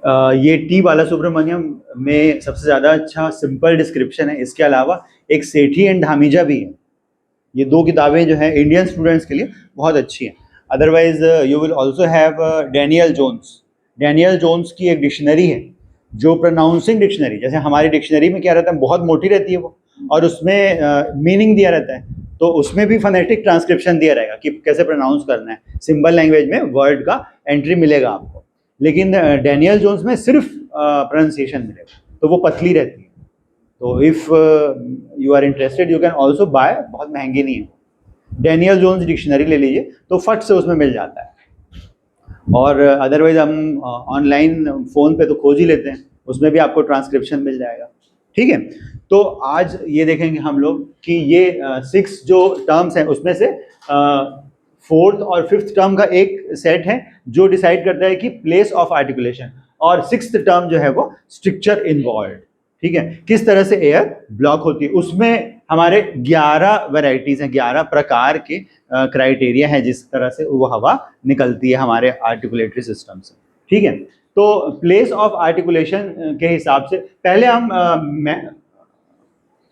ये टी बालासुब्रमण्यम में सबसे ज़्यादा अच्छा सिंपल डिस्क्रिप्शन है। इसके अलावा एक सेठी एंड धामीजा भी है। ये दो किताबें जो हैं इंडियन स्टूडेंट्स के लिए बहुत अच्छी हैं। Otherwise you will also have Daniel Jones. Daniel Jones की एक डिक्शनरी है जो प्रोनाउंसिंग डिक्शनरी, जैसे हमारी डिक्शनरी में क्या रहता है, बहुत मोटी रहती है वो, और उसमें मीनिंग दिया रहता है, तो उसमें भी फोनेटिक ट्रांसक्रिप्शन दिया रहेगा कि कैसे प्रोनाउंस करना है। सिंबल लैंग्वेज में वर्ड का एंट्री मिलेगा आपको, लेकिन डैनियल जोन्स में सिर्फ प्रोनाउंसिएशन मिलेगा, तो वो पतली रहती है। तो if you are interested you can also buy, बहुत महंगी नहीं है। डैनियल जोन्स डिक्शनरी ले लीजिए तो फट से उसमें मिल जाता है। और अदरवाइज हम ऑनलाइन फ़ोन पे तो खोज ही लेते हैं, उसमें भी आपको ट्रांसक्रिप्शन मिल जाएगा। ठीक है, तो आज ये देखेंगे हम लोग कि ये 6 जो टर्म्स हैं उसमें से 4th और 5th टर्म का एक सेट है जो डिसाइड करता है कि प्लेस ऑफ आर्टिकुलेशन, और 6th टर्म जो है वो स्ट्रक्चर इन्वॉल्व। ठीक है, किस तरह से एयर ब्लॉक होती है, उसमें हमारे 11 वैरायटीज हैं, 11 प्रकार के क्राइटेरिया है जिस तरह से वो हवा निकलती है हमारे आर्टिकुलेटरी सिस्टम से। ठीक है, तो प्लेस ऑफ आर्टिकुलेशन के हिसाब से पहले हम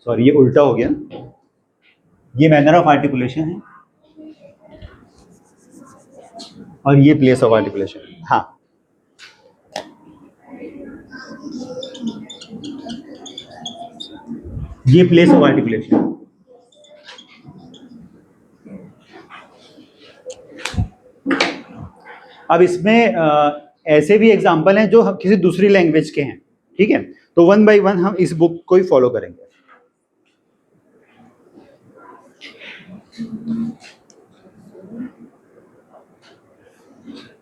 सॉरी ये उल्टा हो गया, ये मैनर ऑफ आर्टिकुलेशन है और ये प्लेस ऑफ आर्टिकुलेशन। हाँ, ये प्लेस ऑफ आर्टिकुलेशन। अब इसमें ऐसे भी एग्जाम्पल हैं जो किसी दूसरी लैंग्वेज के हैं। ठीक है, तो 1 बाय 1 हम इस बुक को ही फॉलो करेंगे।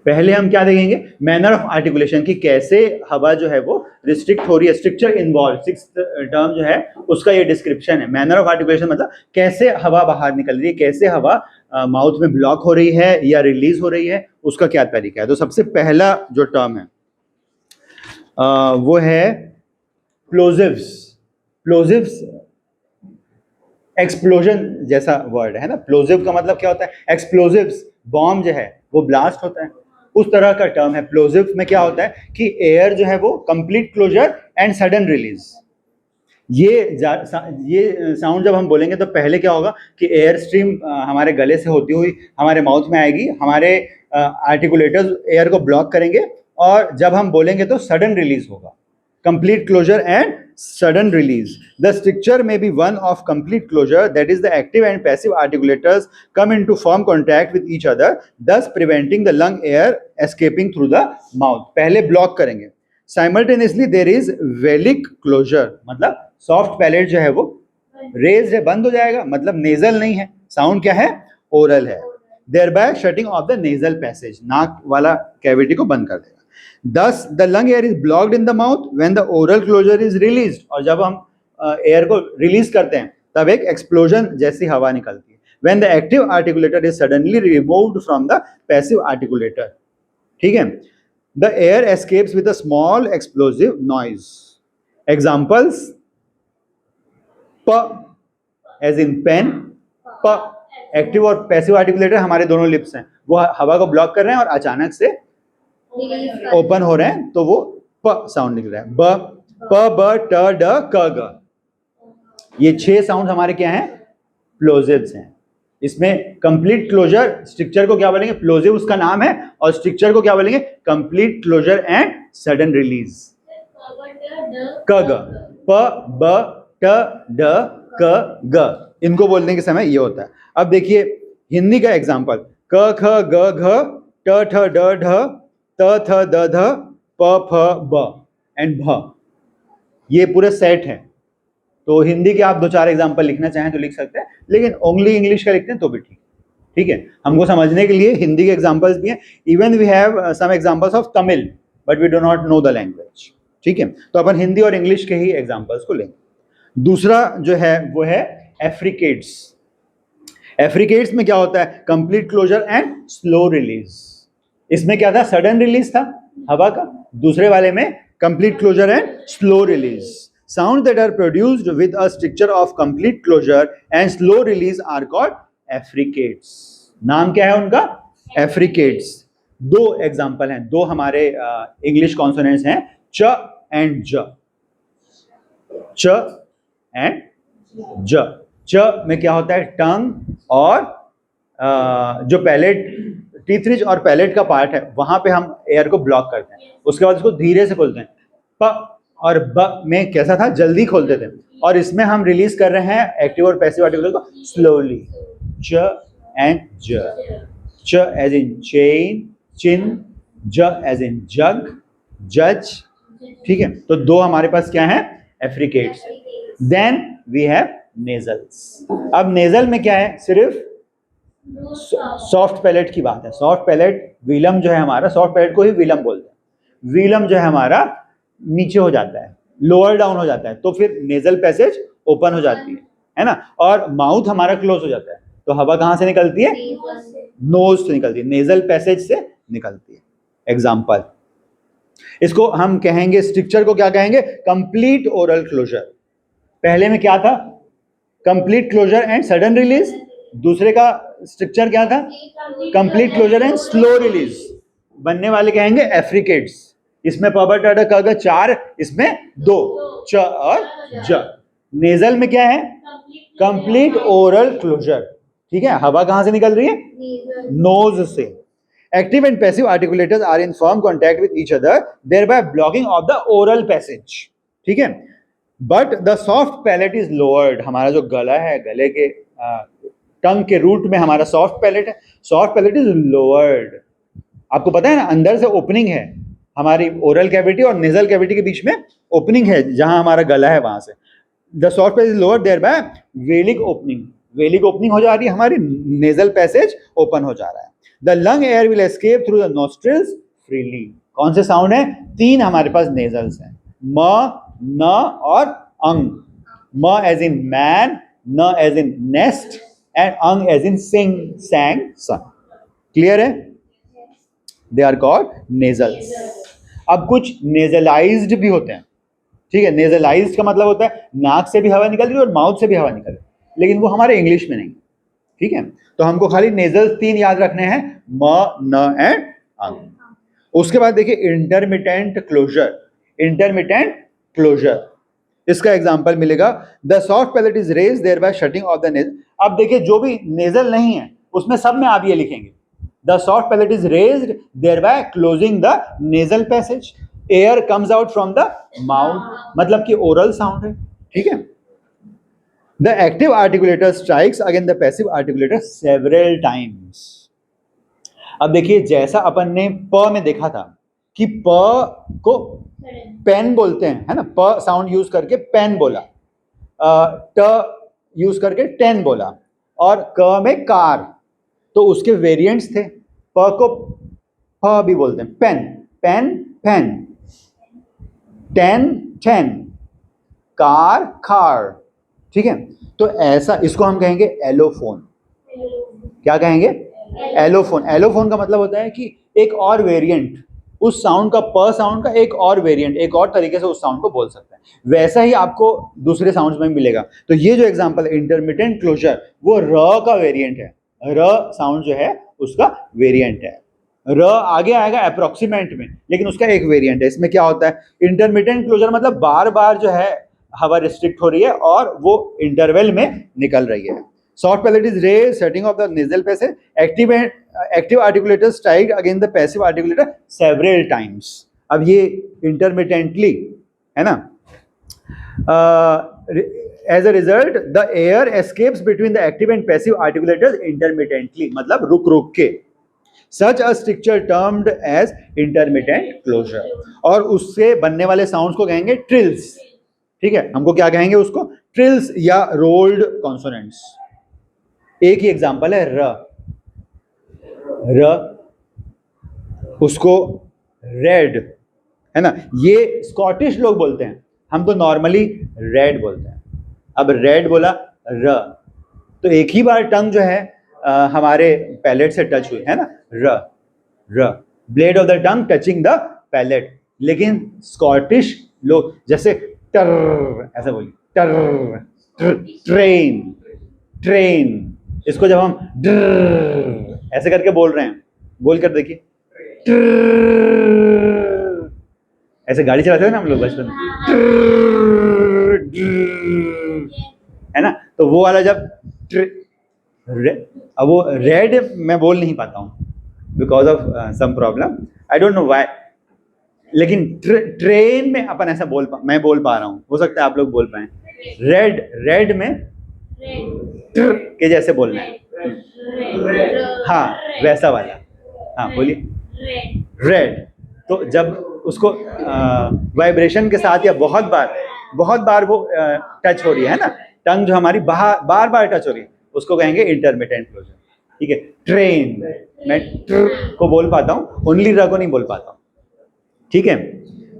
पहले हम क्या देखेंगे, मैनर ऑफ आर्टिकुलेशन, की कैसे हवा जो है वो रिस्ट्रिक्ट हो रही है, स्ट्रक्चर इन्वॉल्व। 6th टर्म जो है उसका ये डिस्क्रिप्शन है। मैनर ऑफ आर्टिकुलेशन मतलब कैसे हवा बाहर निकल रही है, कैसे हवा माउथ में ब्लॉक हो रही है या रिलीज हो रही है, उसका क्या तरीका है। तो सबसे पहला जो टर्म है वो है प्लोजिव्स। प्लोजिव्स एक्सप्लोजन जैसा वर्ड है ना। प्लोजिव का मतलब क्या होता है, एक्सप्लोजिव्स, बॉम्ब जो है वो ब्लास्ट होता है, उस तरह का टर्म है। प्लोजिव में क्या होता है कि एयर जो है वो complete closure and sudden release. ये साउंड जब हम बोलेंगे तो पहले क्या होगा कि एयर स्ट्रीम हमारे गले से होती हुई हमारे माउथ में आएगी, हमारे आर्टिकुलेटर्स एयर को ब्लॉक करेंगे, और जब हम बोलेंगे तो सडन रिलीज होगा, complete closure and sudden release. The stricture may be one of complete closure, that is the active and passive articulators come into firm contact with each other, thus preventing the lung air escaping through the mouth. पहले block करेंगे। Simultaneously there is velic closure, मतलब soft palette जो है वो raise है, बंद हो जाएगा, मतलब नेजल नहीं है, साउंड क्या है, ओरल है, thereby shutting off the nasal passage, नाक वाला कैविटी को बंद कर देगा। Thus, the lung air is blocked in the mouth when the oral closure is released. और जब हम एयर को रिलीज करते हैं तब एक एक्सप्लोजन जैसी हवा निकलती है। When the active articulator is suddenly removed from the passive articulator. ठीक है, the air escapes with a small explosive noise. Examples: p as in pen, p active और पैसिव आर्टिकुलेटर हमारे दोनों लिप्स हैं, वो हवा को ब्लॉक कर रहे हैं और अचानक से ओपन हो रहे हैं, तो वो प साउंड निकल रहा है। ब, प, ब, ट, ड, क, ग, ये 6 साउंड हमारे क्या हैं, प्लोजिव्स हैं। इसमें कंप्लीट क्लोजर स्ट्रक्चर को क्या बोलेंगे, प्लोजिव उसका नाम है, और स्ट्रक्चर को क्या बोलेंगे, complete closure and sudden release. क, ग, प, ब, ट, ड, क, ग, इनको बोलने के समय ये होता है। अब देखिए हिंदी का एग्जाम्पल, क, ख, ग, घ, ट, ठ, ड, ढ, त, थ, द, ध, प, फ, ब एंड भ, ये पूरे सेट है। तो हिंदी के आप 2-4 एग्जाम्पल लिखना चाहें तो लिख सकते हैं, लेकिन ओनली इंग्लिश का लिखते हैं तो भी ठीक। ठीक है, हमको समझने के लिए हिंदी के एग्जाम्पल्स भी हैं। Even we have some examples of Tamil but we do not know the language. ठीक है, तो अपन हिंदी और इंग्लिश के ही एग्जाम्पल्स को लेंगे। दूसरा जो है वो है एफ्रिकेट्स। एफ्रिकेट्स में क्या होता है, complete closure and slow release. इसमें क्या था, सडन रिलीज था हवा का, दूसरे वाले में complete closure and slow release. Sound that are produced with a structure of complete closure and slow release are called affricates. नाम क्या है उनका, एफ्रिकेट्स। दो एग्जाम्पल हैं, दो हमारे इंग्लिश कॉन्सोनेंट्स हैं, च एंड ज। च एंड ज। च में क्या होता है, टंग और जो पैलेट, टीथ रिज और पैलेट का पार्ट है, वहां पे हम एयर को ब्लॉक करते हैं, उसके बाद उसको धीरे से खोलते हैं। प और ब में कैसा था, जल्दी खोलते थे, और इसमें हम रिलीज कर रहे हैं एक्टिव और पैसिव आर्टिकल को स्लोली। च एंड ज। च एज इन चेन, चिन, ज एज इन जग, जज। ठीक है, तो दो हमारे पास क्या है, affricates. Then we have nasals. अब नेजल में क्या है, सिर्फ सॉफ्ट पैलेट की बात है। सॉफ्ट पैलेट, वीलम जो है हमारा, सॉफ्ट पैलेट को ही वीलम बोलते हैं। वीलम जो है हमारा नीचे हो जाता है, लोअर डाउन हो जाता है, तो फिर नेजल पैसेज ओपन हो जाती है ना, और माउथ हमारा क्लोज हो जाता है। तो हवा कहां से निकलती है, नोज से निकलती है, नेजल पैसेज से निकलती है। एग्जाम्पल, इसको हम कहेंगे, स्ट्रक्चर को क्या कहेंगे, कंप्लीट ओरल क्लोजर। पहले में क्या था, complete closure and sudden release. दूसरे का स्ट्रक्चर क्या था, complete closure and slow release. बनने वाले कहेंगे एफ्रिकेट्स। इसमें पबर टाटा का चार, इसमें दो, च और ज। नेजल में क्या है, कंप्लीट ओरल क्लोजर। ठीक है, हवा कहां से निकल रही है, नोज से। Active and passive articulators are in firm contact with each other, thereby blocking of the oral passage. ठीक है, but the soft palate is lowered. हमारा जो गला है, गले के टंग के रूट में हमारा सॉफ्ट पैलेट है, सॉफ्ट पैलेट इज लोअर्ड। आपको पता है ना, अंदर से ओपनिंग है, हमारी ओरल कैविटी और नेजल कैविटी के बीच में ओपनिंग है, जहां हमारा गला है वहां से। The soft palate is lowered, thereby velic opening, velic opening हो जा रही है, हमारी नेजल पैसेज ओपन हो जा रहा है। The lung air will escape through the nostrils freely. कौन से साउंड है, तीन हमारे पास नेजल्स हैं, म, न और अंग। म एज इन मैन, न एज इन नेस्ट, एंड अंग as in sing, sang, sun. Clear है, दे आर कॉल्ड नेजल्स। अब कुछ नेजलाइज्ड भी होते हैं। ठीक है, नेजलाइज्ड का मतलब होता है नाक से भी हवा निकल रही है और माउथ से भी हवा निकल रही है, लेकिन वो हमारे इंग्लिश में नहीं। ठीक है, तो हमको खाली नेजल तीन याद रखने हैं, म, न एंड अंग। उसके बाद देखिए इंटरमिटेंट क्लोजर। इंटरमिटेंट क्लोजर, इसका एग्जांपल मिलेगा, the soft palate is raise thereby shutting of the nasal. अब देखिए जो भी नेजल नहीं है उसमें सब में आप ये लिखेंगे, the soft palate is raised thereby closing the nasal passage, air comes out from the mouth, मतलब कि ओरल साउंड है। ठीक है, The active articulator strikes against the passive articulator several times. अब देखिए, जैसा अपन ने प में देखा था कि प को पेन बोलते हैं, है ना, प साउंड यूज करके पेन बोला, ट यूज करके टेन बोला, और क में कार, तो उसके वेरिएंट्स थे। प को प भी बोलते हैं, pen, pen, pen, ten, ten, car, car. ठीक है, तो ऐसा इसको हम कहेंगे एलोफोन। क्या कहेंगे, एलोफोन। एलोफोन का मतलब होता है कि एक और वेरिएंट उस साउंड का, प साउंड का एक और वेरिएंट, एक और तरीके से उस साउंड को बोल सकते हैं। वैसा ही आपको दूसरे साउंड्स में मिलेगा। तो ये जो एग्जांपल है इंटरमिटेंट क्लोजर, वो र का वेरिएंट है, र साउंड जो है उसका वेरिएंट है। र आगे आएगा अप्रोक्सीमेट में, लेकिन उसका एक वेरिएंट है। इसमें क्या होता है, इंटरमिटेंट क्लोजर मतलब बार बार जो है हवा रिस्ट्रिक्ट हो रही है और वो इंटरवल में निकल रही है। Soft palate is raise, setting off the nasal passage, active articulator strike against the passive articulator several times. अब ये इंटरमिटेंटली है ना, as a result the air escapes between the active and passive articulators intermittently, मतलब रुक रुक के। Such a structure termed as intermittent closure, और उससे बनने वाले साउंड्स को कहेंगे ट्रिल्स। ठीक है, हमको क्या कहेंगे उसको, ट्रिल्स या रोल्ड कॉन्सोनेंट्स। एक ही एग्जांपल है र, र, उसको रेड, है ना, ये स्कॉटिश लोग बोलते हैं, हम तो नॉर्मली रेड बोलते हैं। अब रेड बोला र, तो एक ही बार टंग जो है हमारे पैलेट से टच हुई, है ना, र, र, blade of the tongue touching the palate. लेकिन स्कॉटिश लोग जैसे टर ऐसा बोलिए, टर, ट्रेन, ट्रेन, इसको जब हम ऐसे करके बोल रहे हैं, बोल कर देखिए, ऐसे गाड़ी चलाते थे ना हम लोग बचपन में, है ना, तो वो वाला जब अब वो रेड मैं बोल नहीं पाता हूँ because of some problem, I don't know why, लेकिन ट्रेन में अपन ऐसा मैं बोल पा रहा हूँ, हो सकता है आप लोग बोल पाए। रेड में के जैसे बोलना है, हाँ वैसा वाला, हाँ बोलिए रेड। तो जब उसको वाइब्रेशन के साथ या बहुत बार वो टच हो रही है ना, टंग जो हमारी बार बार टच हो रही है, उसको कहेंगे इंटरमिटेंट क्लोजर। ठीक है, ट्रेन मैं ट्र को बोल पाता हूँ, ओनली र को नहीं बोल पाता हूँ। ठीक है,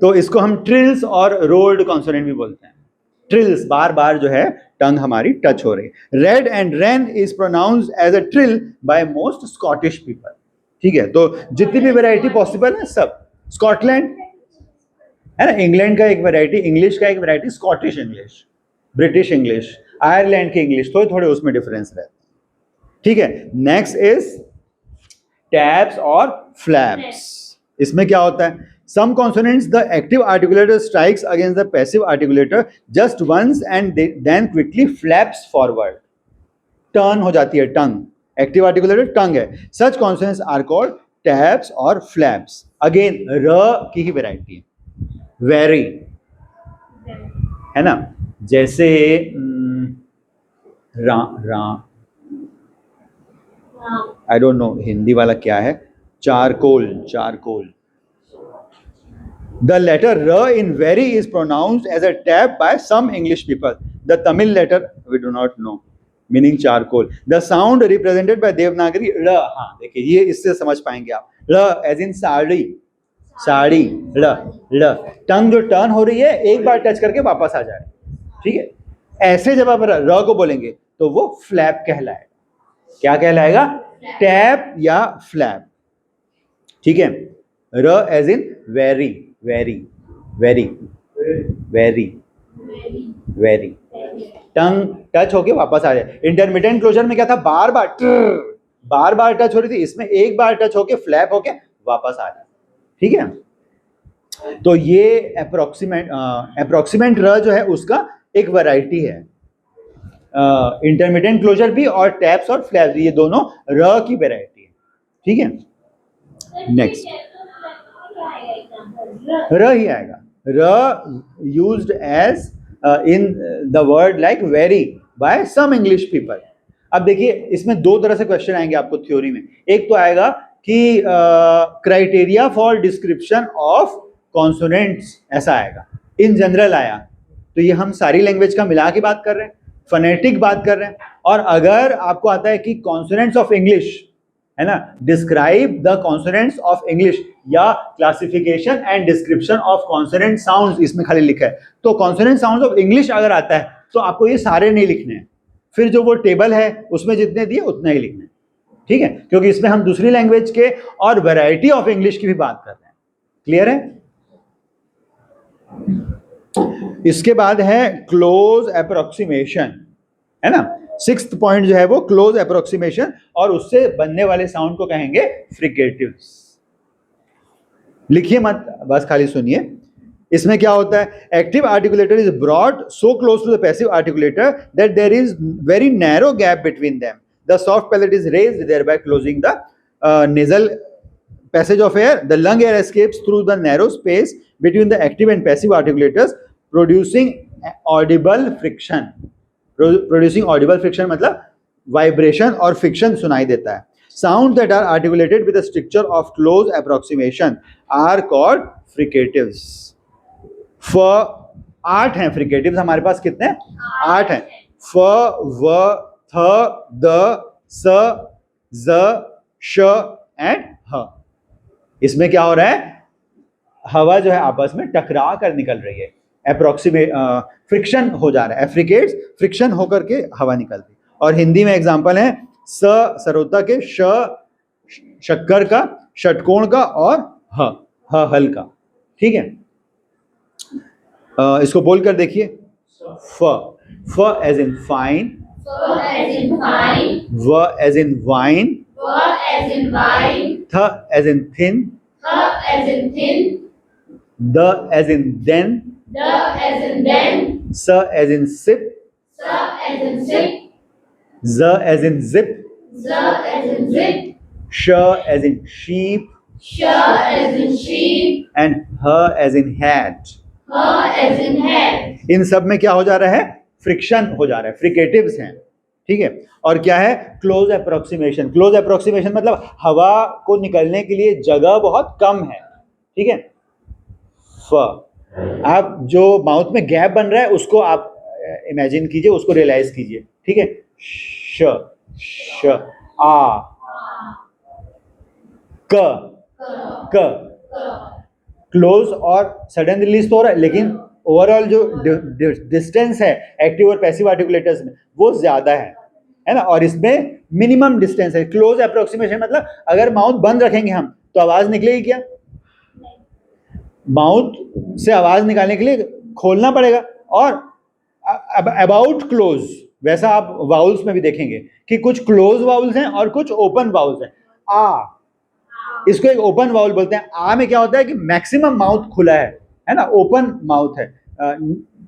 तो इसको हम ट्रिल्स और रोल्ड कॉन्सोनेंट भी बोलते हैं। ट्रिल्स बार बार जो है टंग हमारी टच हो रही है। Red and rain is pronounced as a trill by most Scottish people. ठीक है, तो जितनी भी वैरायटी पॉसिबल है सब, स्कॉटलैंड है ना, इंग्लैंड का एक वैरायटी, इंग्लिश का एक variety, Scottish English, British English, Ireland की इंग्लिश, थोड़े थोड़े उसमें डिफरेंस रहते हैं। ठीक है, नेक्स्ट इज टैप्स और फ्लैप्स। इसमें क्या होता है, some consonants the active articulator strikes against the passive articulator just once and then quickly flaps forward, turn हो जाती है टंग, एक्टिव आर्टिकुलेटर टंग है। such consonants are called taps और flaps। अगेन र की ही वैरायटी है, वेरी, है ना, जैसे आई डोंट नो हिंदी वाला क्या है, charcoal, The letter R in very is pronounced as a tap by some English people. The Tamil letter we do not know, meaning charcoal. The sound represented by Devanagari R, हाँ देखिए ये इससे समझ पाएंगे आप, R as in साड़ी, ल टंग जो turn हो रही है एक बार टच करके वापस आ जाए। ठीक है, ऐसे जब आप र को बोलेंगे तो वो फ्लैप कहलाएगा। क्या कहलाएगा, टैप या फ्लैप। ठीक है, र as in very, tongue touch होके वापस आ जाए। इंटरमिटेंट क्लोजर में क्या था, बार बार टच हो रही थी, इसमें एक बार टच होके फ्लैप होके वापस आ जाए। ठीक है, तो ये अप्रोक्सीमेट र जो है उसका एक वैरायटी है। इंटरमिटेंट क्लोजर भी और टैप्स और फ्लैप्स, ये दोनों र की वैरायटी है। ठीक है, नेक्स्ट र ही आएगा, र used as in the word like very by some English people. अब देखिए इसमें दो तरह से क्वेश्चन आएंगे आपको थ्योरी में। एक तो आएगा कि criteria for description of consonants, ऐसा आएगा, इन जनरल आया, तो ये हम सारी लैंग्वेज का मिला के बात कर रहे हैं, फनेटिक बात कर रहे हैं। और अगर आपको आता है कि कॉन्सोनेंट्स ऑफ इंग्लिश, है ना, describe the consonants of English या classification and description of consonant sounds, इसमें खाली लिखा है, तो कॉन्सोनेंट साउंड्स ऑफ इंग्लिश अगर आता है तो आपको ये सारे नहीं लिखने हैं, फिर जो वो टेबल है उसमें जितने दिए उतना ही लिखना है। ठीक है, क्योंकि इसमें हम दूसरी लैंग्वेज के और वैरायटी ऑफ इंग्लिश की भी बात कर रहे हैं। क्लियर है? इसके बाद है क्लोज अप्रोक्सीमेशन, है ना, सिक्स्थ पॉइंट जो है वो क्लोज अप्रोक्सीमेशन, और उससे बनने वाले साउंड को कहेंगे फ्रिकेटिव्स। लिखिए मत, बस खाली सुनिए। इसमें क्या होता है, active articulator is brought so close to the passive articulator that there is very narrow gap between them, the soft palate is raised thereby closing the nasal passage of air, the lung air escapes through the narrow space between the active and passive articulators, producing audible friction. Producing audible friction मतलब vibration और friction सुनाई देता है। Sounds that are articulated with a stricture of close approximation are called fricatives. फ 8 हैं fricatives हमारे पास, कितने? 8 हैं। फ, व, थ, द, स, ज, श एंड ह। इसमें क्या हो रहा है, हवा जो है आपस में टकरा कर निकल रही है, अप्रोक्सीमेट फ्रिक्शन हो जा रहा है, एफ्रिकेट्स फ्रिक्शन होकर के हवा निकलती। और हिंदी में एग्जांपल है स सरोता के, श शक्कर का, षटकोण का, और ह हल का। ठीक है, इसको बोल कर देखिए, फ एज इन फाइन, व एज इन वाइन, थ as in thin, as in thin, the as in then, the as in then, s as in sip, sa as in sip, z as in zip, za as in zip, sh as in sheep, sha as in sheep, and h as in hat. ha as in hat. इन सब में क्या हो जा रहा है? Friction हो जा रहा है, फ्रिकेटिव्स हैं, ठीक है। और क्या है? Close approximation. क्लोज अप्रोक्सीमेशन मतलब हवा को निकलने के लिए जगह बहुत कम है, ठीक है। आप जो माउथ में गैप बन रहा है उसको आप इमेजिन कीजिए, उसको रियलाइज कीजिए, ठीक है। श श आ क क क्लोज और सडन रिलीज तो हो रहा है, लेकिन ओवरऑल जो डिस्टेंस है एक्टिव और पैसिव आर्टिकुलेटर्स में वो ज्यादा है ना। और इसमें मिनिमम डिस्टेंस है। क्लोज अप्रोक्सीमेशन मतलब अगर माउथ बंद रखेंगे हम तो आवाज निकलेगी क्या? माउथ से आवाज निकालने के लिए खोलना पड़ेगा। और अबाउट क्लोज वैसा आप वाउल्स में भी देखेंगे कि कुछ क्लोज वाउल्स हैं और कुछ ओपन वाउल्स हैं। आ, इसको एक ओपन वाउल बोलते हैं। आ में क्या होता है कि मैक्सिमम माउथ खुला है ना, ओपन माउथ है,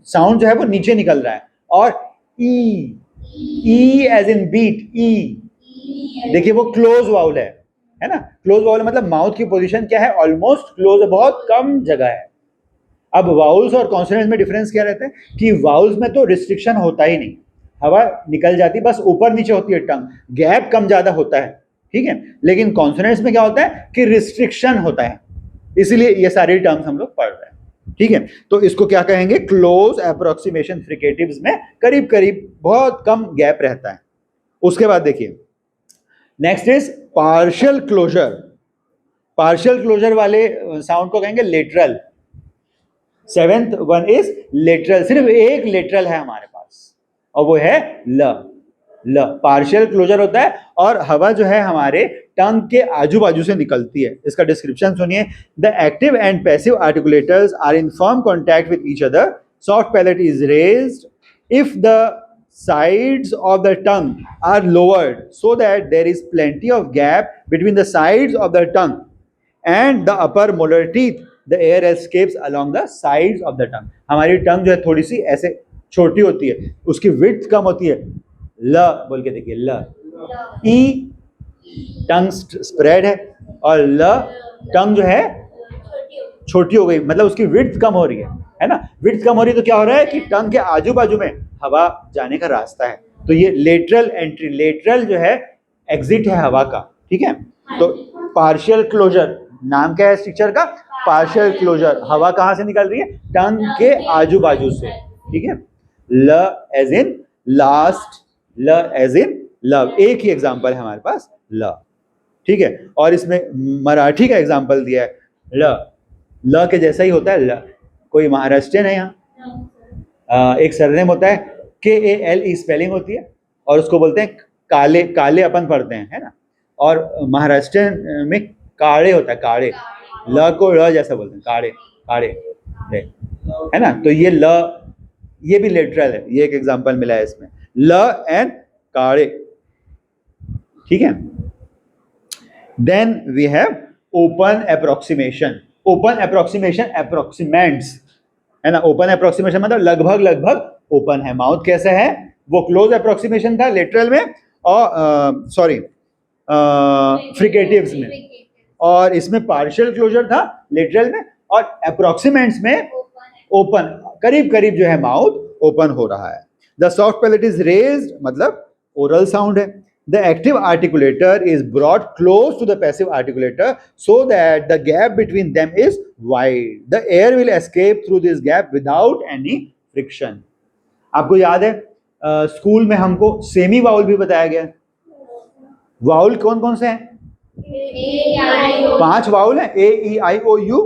साउंड जो है वो नीचे निकल रहा है। और ई एज इन बीट, ई देखिए वो क्लोज वाउल है ना। क्लोज वाउल मतलब माउथ की पोजीशन क्या है? ऑलमोस्ट क्लोज है, बहुत कम जगह है। अब वाउल्स और कॉन्सोनेंट्स में डिफरेंस क्या रहता है कि वाउल्स में तो रिस्ट्रिक्शन होता ही नहीं, हवा निकल जाती, बस ऊपर नीचे होती है टंग, गैप कम ज्यादा होता है, ठीक है। लेकिन कॉन्सोनेंट्स में क्या होता है कि रिस्ट्रिक्शन होता है, इसीलिए ये सारी टर्म्स हम लोग पढ़ रहे हैं, ठीक है। तो इसको क्या कहेंगे? क्लोज अप्रोक्सीमेशन फ्रिकेटिव्स में करीब करीब बहुत कम गैप रहता है। उसके बाद देखिए next is partial closure. Partial closure वाले साउंड को कहेंगे lateral. Seventh one is lateral, सिर्फ एक लेटरल है हमारे पास और वो है ल। ल पार्शियल क्लोजर होता है और हवा जो है हमारे टंग के आजू बाजू से निकलती है। इसका डिस्क्रिप्शन सुनिए। The active and passive articulators are in firm contact with each other, soft palate is raised if the sides of the tongue are lowered so that there is plenty of gap between the sides of the tongue and the upper molar teeth. The air escapes along the sides of the tongue. हमारी टंग जो है थोड़ी सी ऐसे छोटी होती है, उसकी width कम होती है। ल बोल के देखिए, ल ई टंग स्प्रेड है और ल टंग जो है छोटी हो गई, मतलब उसकी विड्थ कम हो रही है ना। विड्थ कम हो रही है तो क्या हो रहा है कि टंग के आजू बाजू में हवा जाने का रास्ता है। तो ये लेटरल एंट्री, लेटरल जो है एग्जिट है हवा का, ठीक है। तो पार्शियल क्लोजर, नाम क्या है स्ट्रक्चर का? Partial closure. हवा कहाँ से निकल रही है? टंग के आजू बाजू से, ठीक है। ल एज इन लास्ट, ल एज इन लव, एक ही एग्जाम्पल है हमारे पास ल, ठीक है। और इसमें मराठी का एग्जाम्पल दिया है ल, ल के जैसा ही होता है ल। कोई महाराष्ट्रियन है यहाँ? एक सरनेम होता है KALE स्पेलिंग होती है और उसको बोलते हैं काले, काले अपन पढ़ते हैं, है ना। और महाराष्ट्र में काड़े होता है, काड़े, ल को ल जैसा बोलते हैं, काड़े काड़े, है ना। तो ये ल, ये भी लेटरल है, ये एक एग्जांपल मिला है इसमें, ल एंड काड़े, ठीक है। Then we have open approximation. Open approximation approximants, है ना। ओपन अप्रोक्सीमेशन मतलब लगभग लगभग ओपन है। माउथ कैसा है? वो क्लोज अप्रोक्सीमेशन था लेटरल में और सॉरी फ्रिकेटिव्स में, और इसमें पार्शियल क्लोजर था लेटरल में, और अप्रोक्सीमेंट्स में ओपन, करीब करीब जो है माउथ ओपन हो रहा है। The soft palate is raised मतलब ओरल साउंड है। The active articulator is brought close to the passive articulator so that the gap between them is wide. The air will escape through this gap without any friction. आपको याद है school में हमको semi vowel भी बताया गया। Vowel कौन कौन से हैं? 5 वाउल हैं, A-E-I-O-U,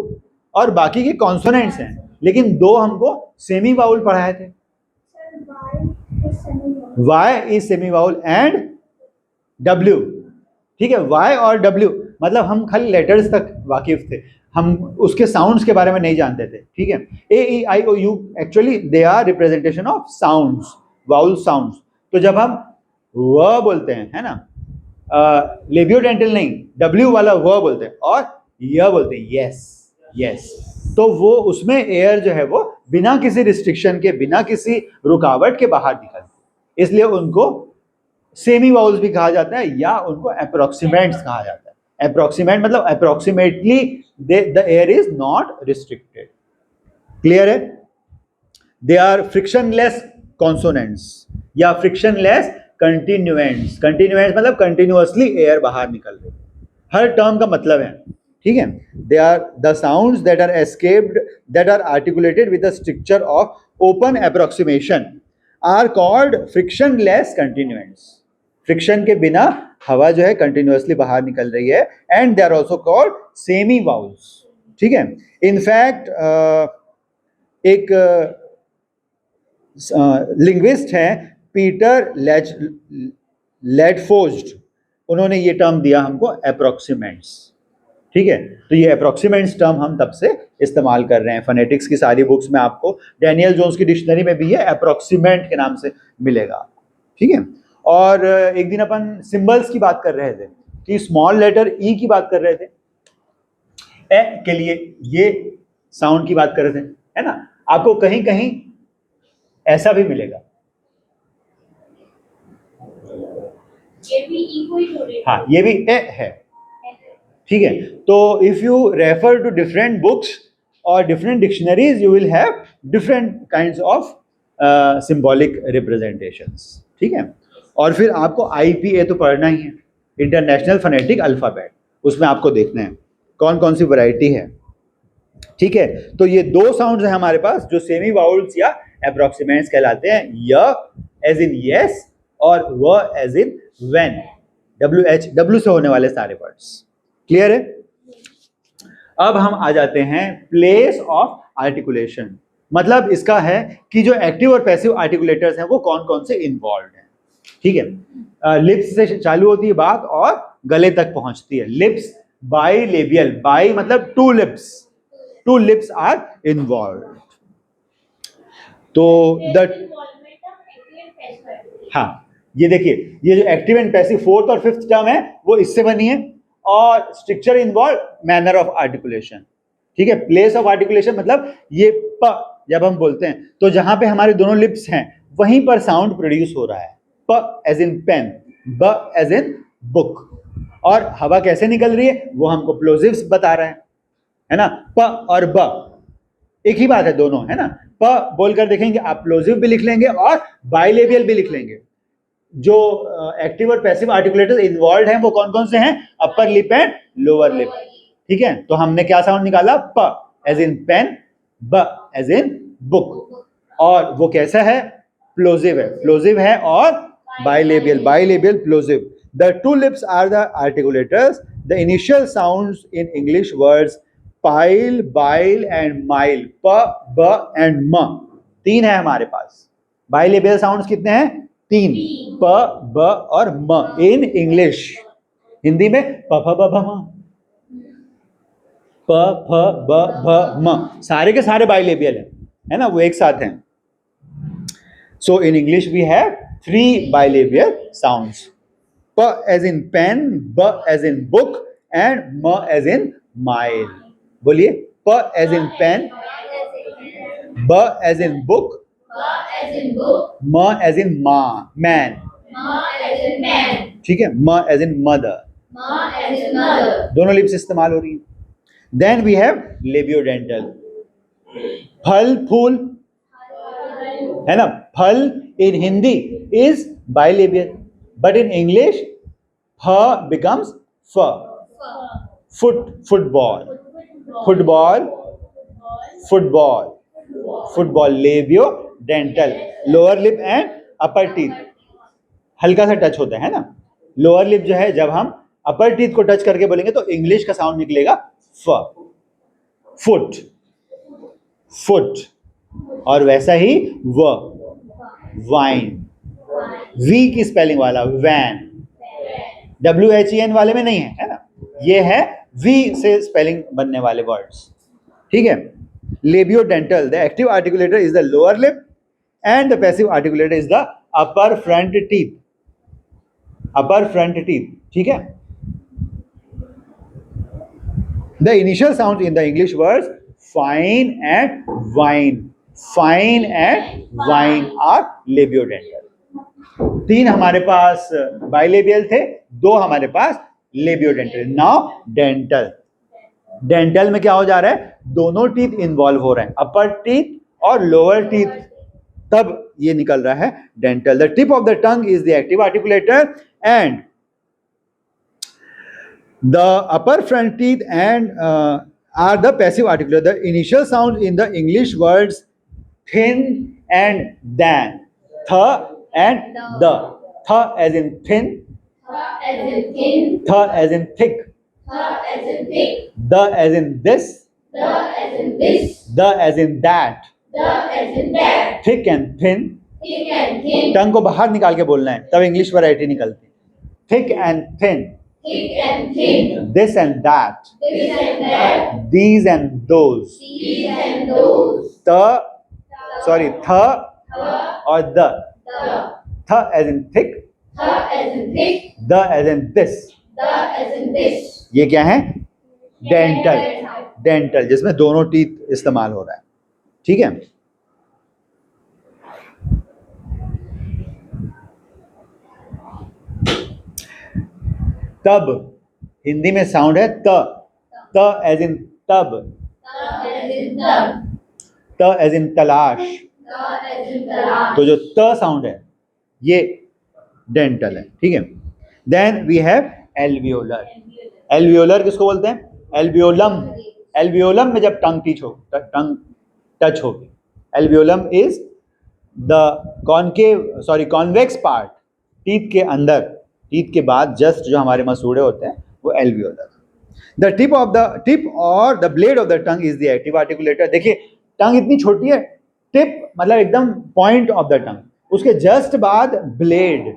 और बाकी के कॉन्सोनेंट्स हैं, लेकिन 2 हमको सेमी वाउल पढ़ाए थे। Y is semi vowel and W, ठीक है। Y और W मतलब हम खाली लेटर्स तक वाकिफ थे, हम उसके साउंड्स के बारे में नहीं जानते थे, ठीक है। A-E-I-O-U actually they are representation of sounds, vowel sounds. तो जब हम व बोलते हैं, है ना, लेबियोडेंटल नहीं, W वाला व बोलते हैं, और य बोलते हैं, यस यस। तो वो उसमें एयर जो है वो बिना किसी रिस्ट्रिक्शन के, बिना किसी रुकावट के बाहर निकलती, इसलिए उनको सेमी वाउल्स भी कहा जाता है या उनको अप्रोक्सीमेंट्स कहा जाता है। अप्रोक्सीमेंट मतलब approximately the air is not restricted. Clear है? दे आर फ्रिक्शनलेस कॉन्सोनेंट्स या फ्रिक्शनलेस कंटिन्यूएंट्स। कंटिन्यूएंट्स मतलब कंटिन्यूअसली एयर बाहर निकल रही है, हर टर्म का मतलब है, ठीक है। They are the sounds that are escaped that are articulated with the structure of open approximation are called frictionless continuants. Friction के बिना हवा जो है कंटिन्यूअसली बाहर निकल रही है, and they are also called semi vowels, ठीक है। इनफैक्ट एक लिंग्विस्ट है पीटर लेडफोर्ड, उन्होंने ये टर्म दिया हमको अप्रोक्सीमेंट्स, ठीक है। तो ये अप्रोक्सीमेंट्स टर्म हम तब से इस्तेमाल कर रहे हैं। फोनेटिक्स की सारी बुक्स में आपको, डैनियल जोन्स की डिक्शनरी में भी ये अप्रोक्सीमेंट के नाम से मिलेगा, ठीक है। और एक दिन अपन सिंबल्स की बात कर रहे थे कि स्मॉल लेटर ई की बात कर रहे थे, ए के लिए ये साउंड की बात कर रहे थे, है ना। आपको कहीं कहीं ऐसा भी मिलेगा, ये भी ई को ही जोड़ेगा। हाँ ये भी ए है, ठीक है। तो if you refer to different books और different dictionaries you will have different kinds of symbolic representations, ठीक है। और फिर आपको IPA तो पढ़ना ही है, इंटरनेशनल फोनेटिक अल्फाबेट, उसमें आपको देखना है कौन कौन सी वैरायटी है, ठीक है। तो ये दो साउंड्स हैं हमारे पास जो सेमी वाउल्स या अप्रोक्सीमेंट्स कहलाते हैं, य एज इन यस और व एज इन व्हेन, W से होने वाले सारे वर्ड्स। क्लियर है? अब हम आ जाते हैं प्लेस ऑफ आर्टिकुलेशन। मतलब इसका है कि जो एक्टिव और पैसिव आर्टिकुलेटर्स हैं वो कौन कौन से इन्वॉल्व हैं, ठीक है। लिप्स से चालू होती है बात और गले तक पहुंचती है। लिप्स, बाइलेबियल, बाई मतलब टू लिप्स आर इन्वॉल्व। तो हाँ ये देखिए, ये जो एक्टिव एंड पैसिव फोर्थ और फिफ्थ टर्म है वो इससे बनी है, और structure involve, manner of articulation, ठीक है। प्लेस ऑफ आर्टिकुलेशन मतलब ये प जब हम बोलते हैं तो जहां पे हमारे दोनों लिप्स हैं वहीं पर साउंड प्रोड्यूस हो रहा है। प एज इन पेन, ब एज इन बुक। और हवा कैसे निकल रही है वो हमको प्लोजिव्स बता रहे हैं, है ना। प और ब एक ही बात है दोनों, है ना। प बोलकर देखेंगे आप, प्लोजिव भी लिख लेंगे और बाइलेबियल भी लिख लेंगे। जो एक्टिव और पैसिव आर्टिकुलेटर्स इन्वॉल्व हैं वो कौन कौन से हैं? Upper lip and lower lip, ठीक है। तो हमने क्या साउंड निकाला? प एज इन पेन, ब एज इन बुक। और वो कैसा है? प्लोजिव है और bilabial plosive. The two lips are the articulators. The initial sounds in English words pile, bile and mile, प, ब एंड म, तीन है हमारे पास। बाइलेबियल साउंड्स कितने हैं? तीन, प, ब और म इन इंग्लिश। हिंदी में प फ ब भ म, प फ ब भ म, सारे के सारे बाइलेबियल है ना, वो एक साथ हैं। So in English we have 3 bilabial sounds: p as in pen, b as in book and m as in mile. बोलिए, p as in pen, b as in book, as in book, m as in man, ma as in man, ठीक है, m as in mother, ma as in mother. दोनों lips इस्तेमाल हो रही हैं। Then we have लेबियोडेंटल, फल फूल, है ना। फल in Hindi is bilabial, but in English फ बिकम्स फ। Football, labiodental, lower lip and upper teeth हल्का सा टच होता है ना। लोअर लिप जो है जब हम अपर टीथ को टच करके बोलेंगे तो इंग्लिश का साउंड निकलेगा फ, फुट। और वैसा ही वाइन, वी की स्पेलिंग वाला वैन, WHEN वाले में नहीं है, है ना। ये है वी से स्पेलिंग बनने वाले वर्ड्स, ठीक है। Labiodental, the active articulator is the lower lip and the passive articulator is the upper front teeth, ठीक है। The initial sounds in the English words fine and wine. Fine and wine are labiodental. 3 हमारे पास bilabial थे, 2 हमारे पास labiodental. Now dental. Dental में क्या हो जा रहा है, दोनों टीथ इन्वॉल्व हो रहे हैं, अपर टीथ और लोअर टीथ, तब ये निकल रहा है dental. The tip of the tongue is the active articulator and the upper front teeth and are the passive articulator. The initial sounds in the English words thin and than. Th and the. Th as in thin. Th as in thin. Th as in thick. Th as in thick. The as in this. The as in this. The as in that. The as in that. Thick and thin. Thick and thin. टंग को बाहर निकाल के बोलना है, तब English variety निकलती है. Thick and thin. Thick and thin. This and that. This and that. These and those. These and those. th और the. The. Th as in thick. Th as in thick. The as in this. The as in this. ये क्या है, dental. Dental जिसमें दोनों teeth इस्तेमाल हो रहा है. ठीक है. तब हिंदी में साउंड है त. त एज इन तब. The as in tub. त एज इन तलाश. The as in talash. तो जो त साउंड है ये डेंटल है. ठीक है. Then we have alveolar. Alveolar किसको बोलते हैं, एल्वियोलम. एल्वियोलम में जब टंग टच होगी. Alveolum is the convex part, teeth के अंदर, टीथ के बाद जस्ट जो हमारे मसूड़े होते हैं वो एल्वियोलर. द टिप और the blade of the tongue is the active articulator. देखिए टंग इतनी छोटी है, टिप मतलब एकदम पॉइंट ऑफ द टंग, उसके जस्ट बाद ब्लेड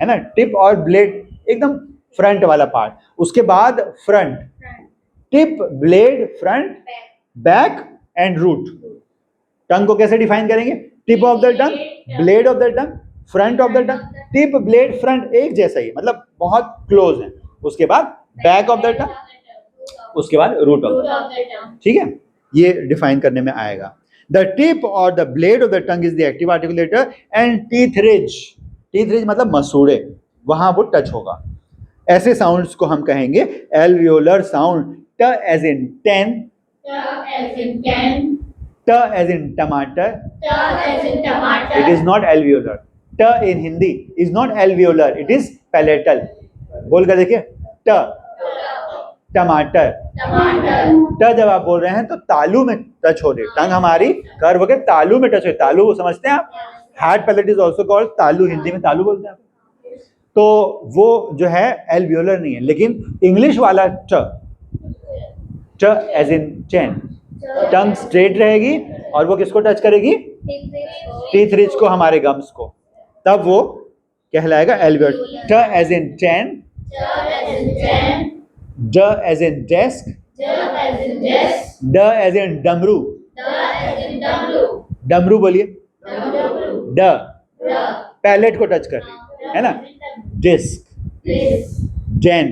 है ना. टिप और ब्लेड एकदम फ्रंट वाला पार्ट, उसके बाद front. Tip, blade, front, back and root. Tongue को कैसे डिफाइन करेंगे, tip of the tongue, blade of the tongue, front of the tongue. Tip, blade, front एक जैसा ही, मतलब बहुत क्लोज है. उसके बाद बैक ऑफ द टंग, उसके बाद root of Root the of the tongue. Tongue. ठीक है, ये डिफाइन करने में आएगा. द टिप और the blade of the tongue is the active articulator and teeth ridge. Teeth ridge मतलब मसूड़े, वहां वो टच होगा. ऐसे साउंड्स को हम कहेंगे एल्वियोलर साउंड. ट as in 10. T as in can. ट as in tamatar. T as in tomato. It is not alveolar. ट in Hindi is not alveolar, it is palatal. बोल कर देखिए, ट टमाटर. Tomato. ट जब आप बोल रहे हैं तो तालू में टच हो रही है, टंग हमारी कर्व होकर तालू में टच हो. तालू समझते हैं आप, hard palate is also called तालू, हिंदी में तालू बोलते हैं. तो वो जो है एल्वियोलर नहीं है. लेकिन इंग्लिश वाला ट as in chain, tongue straight रहेगी और वो किसको टच करेगी, टीथ रिज को, हमारे गम्स को, तब वो कहलाएगा एल्वियोलर. ट as in chain. J as in chan. ड as in desk. J as in desk. ड एज इन डमरू. D as in W. डमरू बोलिए. W. ड D. पैलेट को टच कर रही है ना. Disc, This. Den,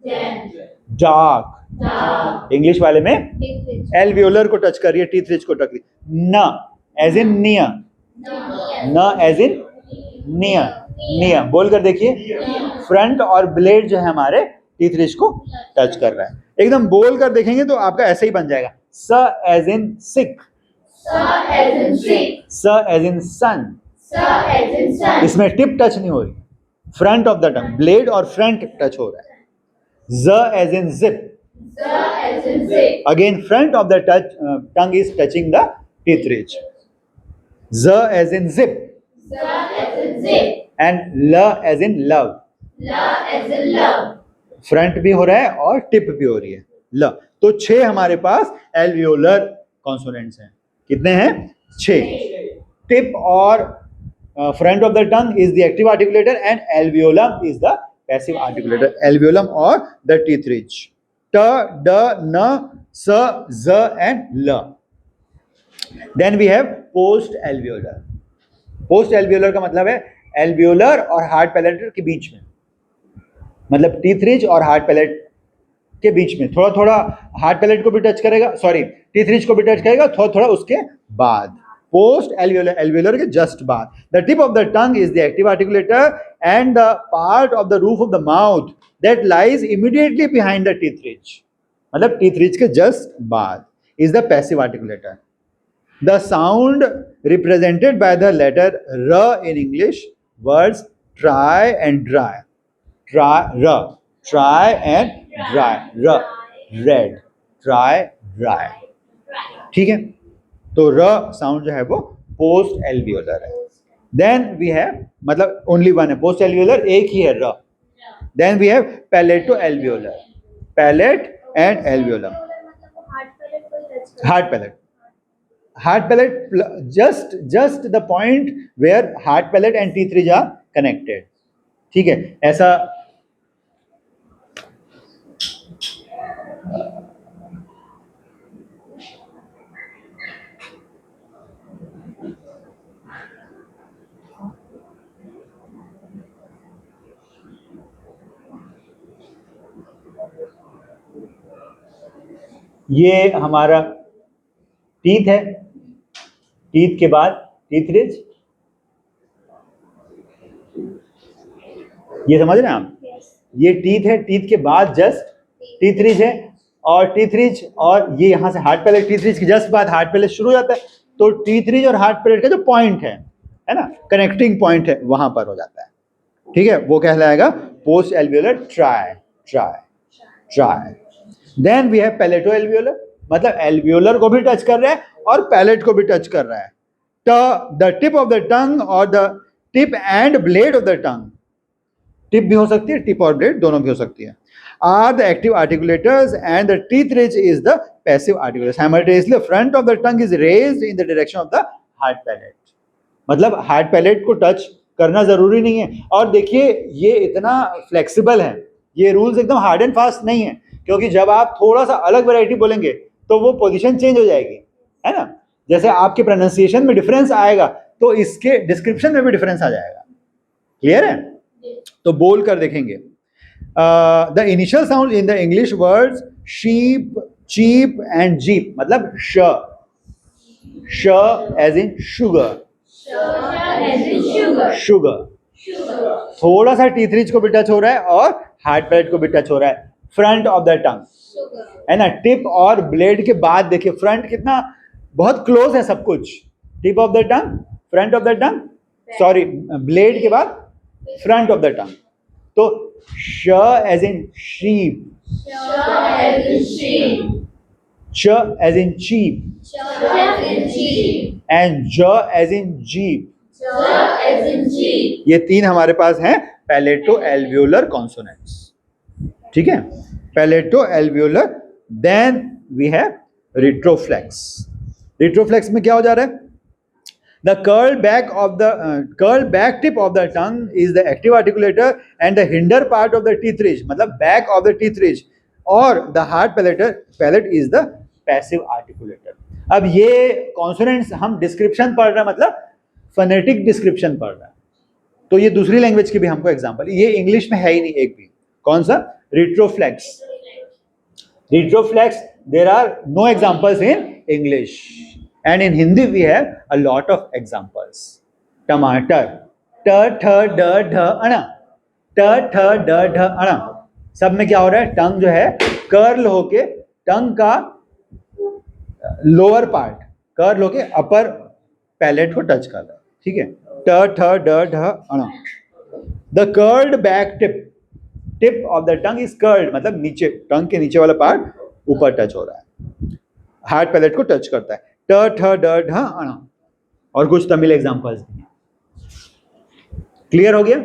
Jan. Dark. Dark. English वाले में Liquid. एल्वियोलर को टच कर रही है, टीथ रिज को टच कर रही है. न एज इन नियर. न एज इन नियर. नियर बोल कर देखिए, फ्रंट और ब्लेड जो है हमारे टीथ रिज को टच कर रहा है. एकदम बोल कर देखेंगे तो आपका ऐसे ही बन जाएगा. स as in sick. S as in sick. स as in sun. S as in sun. इसमें टिप टच नहीं हो रही, front of the tongue, blade और फ्रंट टच हो रहा है. ज as in zip. Z as in zip. Again front of the tongue is touching the teeth ridge. ज as in zip Z as in zip. And ल as in love. L as in love. Front भी हो रहा है और tip भी हो रही है, ल. तो 6 हमारे पास एल्वियोलर कॉन्सोनेंट्स हैं. कितने हैं, 6. टिप और front of the tongue is the active articulator and alveolum is the passive articulator. Alveolum और द टीथ रिज. ट, ड, न, स, ज एंड ल. Then we have post alveolar. Post alveolar का मतलब है एल्वियोलर और हार्ड पैलेट के बीच में, मतलब टीथ रिज और हार्ड पैलेट के बीच में, थोड़ा थोड़ा हार्ड पैलेट को भी टच करेगा, सॉरी टीथ रिज को भी टच करेगा, थोड़ा थोड़ा उसके बाद, पोस्ट एल्वियोलर, एल्वियोलर के जस्ट बाद। The tip of the tongue is the active articulator and the part of the roof of the mouth that lies immediately behind the teeth ridge, मतलब टीथ रिज के just बाद is the passive articulator. The sound represented by the letter r in English words try and dry, try r, try and dry, r red, try dry, ठीक है। तो र sound जो है वो post alveolar है। Then we have, मतलब only one है post alveolar, एक ही है र। Then we have palato alveolar, palate and alveolum, hard palate, hard palate just the point where hard palate and teeth ridge are connected, ठीक है। ऐसा ये हमारा टीथ है, टीथ के बाद टीथ रिज, ये समझ रहे हैं आप, ये टीथ है, टीथ के बाद जस्ट टीथ रिज है, और टीथ रिज, और ये यहाँ से हार्ड पैलेट, टीथ रिज के जस्ट बाद हार्ड पैलेट शुरू हो जाता है, तो टीथ रिज और हार्ड पैलेट का जो पॉइंट है ना, कनेक्टिंग पॉइंट है, वहां पर हो जाता है, ठीक है। वो कहलाएगा post alveolar try, try try. Then we have palato alveolar, मतलब एल्वियोलर को भी टच कर रहा है और पैलेट को भी टच कर रहा है। The tip of the tongue और the tip and blade of the tongue, tip भी हो सकती है, टिप और ब्लेड दोनों भी हो सकती है, are the active articulators and the teeth ridge is the passive articulator. Simultaneously front of the tongue is raised in the direction of the hard palate, मतलब हार्ड पैलेट को टच करना जरूरी नहीं है। और देखिए ये इतना फ्लेक्सिबल है, ये रूल्स एकदम हार्ड एंड फास्ट नहीं है, क्योंकि जब आप थोड़ा सा अलग वैरायटी बोलेंगे तो वो पोजीशन चेंज हो जाएगी, है ना। जैसे आपके प्रोनाउंसिएशन में डिफरेंस आएगा तो इसके डिस्क्रिप्शन में भी डिफरेंस आ जाएगा, क्लियर है। तो बोल कर देखेंगे, the initial sound in the English words sheep, cheap and jeep, मतलब श, श एज इन शुगर, शुगर, थोड़ा सा टीथ रिज को भी टच हो रहा है और हार्ड पैलेट को भी टच हो रहा है, फ्रंट ऑफ द टंग, है ना। टिप और ब्लेड के बाद देखिए फ्रंट कितना बहुत क्लोज है सब कुछ, tip of the tongue, front of the tongue, sorry blade के बाद फ्रंट ऑफ द टंग। तो श एज इन शीप, च एज इन चीप, एंड ज एज इन जीप, ये तीन हमारे पास हैं पैलेटो एल्वियोलर कॉन्सोनेंट्स, ठीक है, palato alveolar. Then we have retroflex. Retroflex में क्या हो जा रहा है, the curl back of the curl back tip of the tongue is the active articulator and the hinder part of the teeth ridge, मतलब back of the teeth ridge, और the hard palate is the passive articulator. अब ये consonants हम description पढ़ रहे हैं, मतलब phonetic description पढ़ रहा है, तो ये दूसरी लैंग्वेज की भी हमको एग्जांपल, ये इंग्लिश में है ही नहीं एक भी। कौन सा, retroflex, retroflex, there are no examples in English, and in Hindi we have a lot of examples. Tamatar, ट ठ ड ढ अण, ट ठ ड ढ अण, सब में क्या हो रहा है, टंग जो है कर्ल होके टंग का लोअर पार्ट कर्ल होके अपर पैलेट को टच कर रहा है, ठीक है। ट ठ ड ढ अण। The curled back tip, tip of the tongue is curled, मतलब नीचे, टंग के नीचे वाला पार्ट ऊपर टच हो रहा है, हार्ड पैलेट को टच करता है। ट ठ ड ढ अण, और कुछ तमिल एग्जांपल्स दिए, क्लियर हो गया।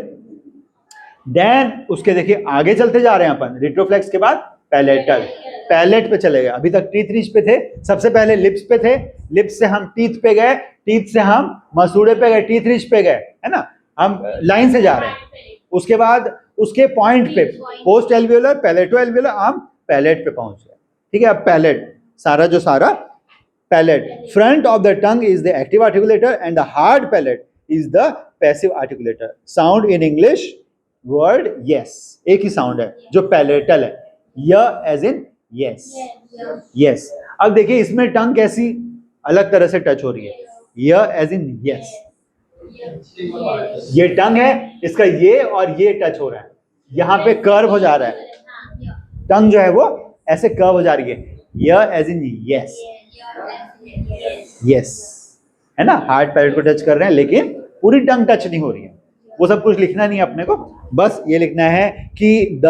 देन उसके देखिए आगे चलते जा रहे हैं अपन, रिट्रोफ्लेक्स के बाद पैलेटल, पैलेट पे चले गए, अभी तक टीथ रिज पे थे, सबसे पहले लिप्स पे थे, लिप्स से हम टीथ पे गए, टीथ से हम मसूड़े पे गए, टीथ रिज पे गए, है ना, हम लाइन से जा रहे हैं। उसके बाद उसके पॉइंट पे पोस्ट एल्वियोलर, पैलेटो एल्वियोलर, हम पैलेट पे पहुंच गए, ठीक है। अब पैलेट, सारा जो सारा palate, front of the tongue is the active articulator and the hard palate is the passive articulator. Sound in English word yes, एक ही साउंड है जो पैलेटल है, य एज इन यस, यस। अब देखिए इसमें टंग कैसी अलग तरह से टच हो रही है, य एज इन यस, ये टंग है, इसका ये और ये टच हो रहा है, यहाँ पे कर्व हो जा रहा है, टंग जो है वो ऐसे कर्व हो जा रही है, य एज इन यस, यस, है ना, हार्ड पैलेट को टच कर रहे हैं लेकिन पूरी टंग टच नहीं हो रही है। वो सब कुछ लिखना नहीं है अपने को, बस ये लिखना है कि the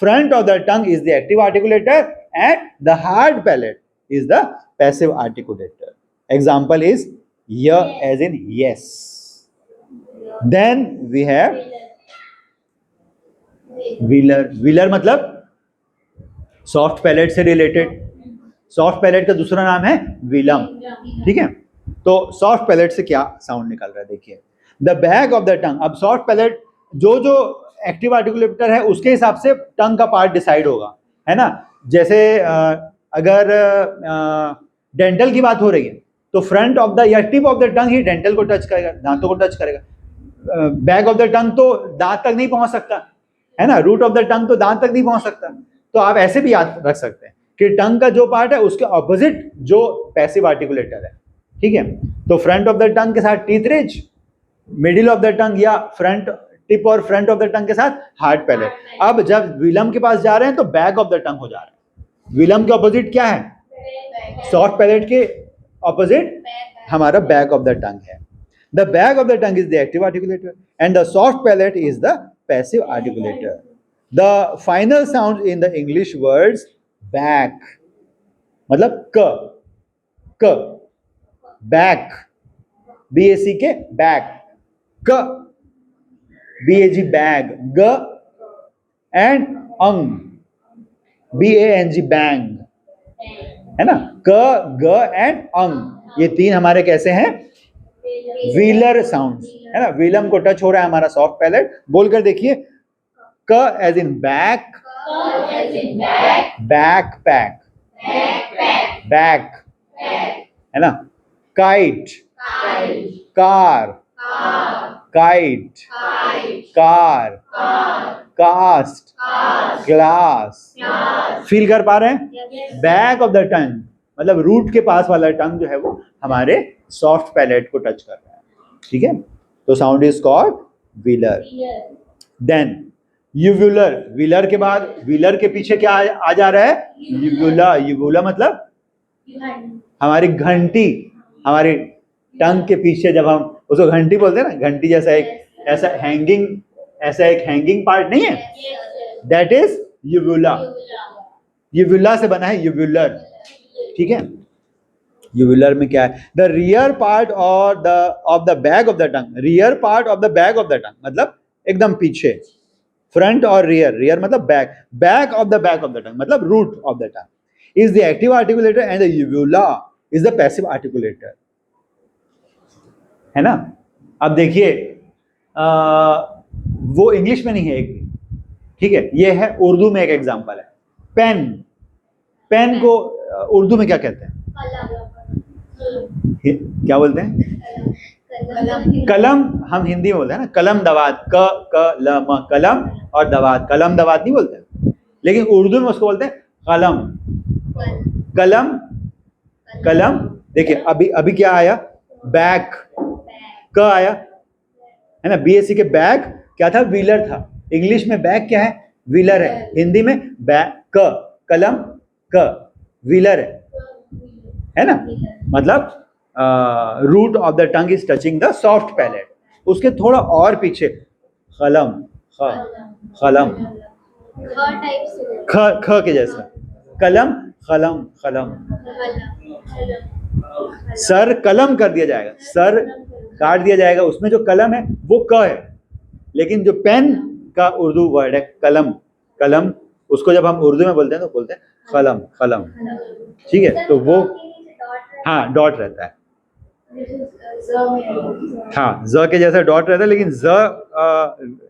front of the tongue is the active articulator and the hard palate is the passive articulator. Example is य as in yes. Then we have velar. Velar मतलब सॉफ्ट पैलेट से रिलेटेड, सॉफ्ट पैलेट का दूसरा नाम है व्हीलम, ठीक है। तो सॉफ्ट पैलेट से क्या साउंड निकल रहा है, देखिए द बैक ऑफ द टंग। अब सॉफ्ट पैलेट जो जो एक्टिव आर्टिकुलेटर है उसके हिसाब से टंग का पार्ट डिसाइड होगा, है ना। जैसे अगर डेंटल की बात हो रही है तो फ्रंट ऑफ द या tip of the tongue he dental को टच करेगा, दांतों को टच करेगा। बैक ऑफ द टंग तो दांत तक नहीं पहुंच सकता, है ना, रूट ऑफ द टंग तो दांत तक नहीं पहुंच सकता। तो आप ऐसे भी याद रख सकते हैं कि टंग का जो पार्ट है उसके ऑपोजिट जो पैसिव आर्टिकुलेटर है, ठीक है। तो फ्रंट ऑफ द टंग के साथ teeth ridge, middle of the टंग या फ्रंट टिप और फ्रंट ऑफ द टंग के साथ हार्ड पैलेट। अब जब व्हीलम के पास जा रहे हैं तो बैक ऑफ द टंग हो जा रहा है। व्हीलम के ऑपोजिट क्या है, सॉफ्ट पैलेट के ऑपोजिट हमारा बैक ऑफ द टंग है। The back of the tongue is the active articulator and the soft palate is the passive articulator. The final sound in the English words back मतलब क, क, back, BAC के back, क, BAG bag, ग and अंग, BANG bang, है ना। क, ग एंड अंग, ये तीन हमारे कैसे हैं, व्हीलर साउंड्स, है ना। व्हीलम को टच हो रहा है हमारा सॉफ्ट पैलेट, बोलकर देखिए क as in back, back pack, back, है ना। Kite, car, kite, car, cast, glass. Feel कर पा रहे हैं, बैक ऑफ द टंग मतलब रूट के पास वाला टंग जो है वो हमारे सॉफ्ट पैलेट को टच कर रहा है, ठीक है। तो sound is called velar. Then uvular, velar के बाद व्हीलर के पीछे क्या आ जा रहा है, यूवुला। यूवुला मतलब हमारी घंटी, हमारी टंग के पीछे जब हम उसको घंटी बोलते हैं ना, घंटी जैसा एक ऐसा एक हैंगिंग पार्ट नहीं है, दैट इज यूवुला। यूवुला से बना है यूवुलर, ठीक है। यूवुलर में क्या है, द रियर पार्ट और the of the back of the tongue. Rear part of the back of the tongue मतलब एकदम पीछे, फ्रंट और रियर, रियर मतलब back, back of the back of the tongue मतलब root of the tongue is the active articulator and the uvula is the passive articulator, है ना। अब देखिए वो इंग्लिश में नहीं है एक भी, ठीक है। ये है उर्दू में एक एग्जांपल है, पेन। पेन को उर्दू में क्या कहते हैं, क्या बोलते हैं, कलम। हम हिंदी में बोलते हैं ना कलम दवात, क ल म, कलम और दवात, कलम दवात नहीं बोलते, लेकिन उर्दू में उसको बोलते हैं कलम, कलम, कलम। देखिए अभी क्या आया, बैक, क आया, है ना। BAC के बैक क्या था, व्हीलर था। इंग्लिश में बैक क्या है, व्हीलर है। हिंदी में बैक, क, कलम, क, व्हीलर है ना। मतलब root of the tongue is touching the soft palate. उसके थोड़ा और पीछे कलम, ख, कलम, ख के जैसा, कलम, कलम, कलम। सर कलम कर दिया जाएगा, सर काट दिया जाएगा, उसमें जो कलम है वो क है, लेकिन जो पेन का उर्दू वर्ड है कलम, कलम, उसको जब हम उर्दू में बोलते हैं तो बोलते हैं कलम, कलम, ठीक है। तो वो हाँ डॉट रहता है, हाँ ज के जैसा डॉट रहता है, लेकिन ज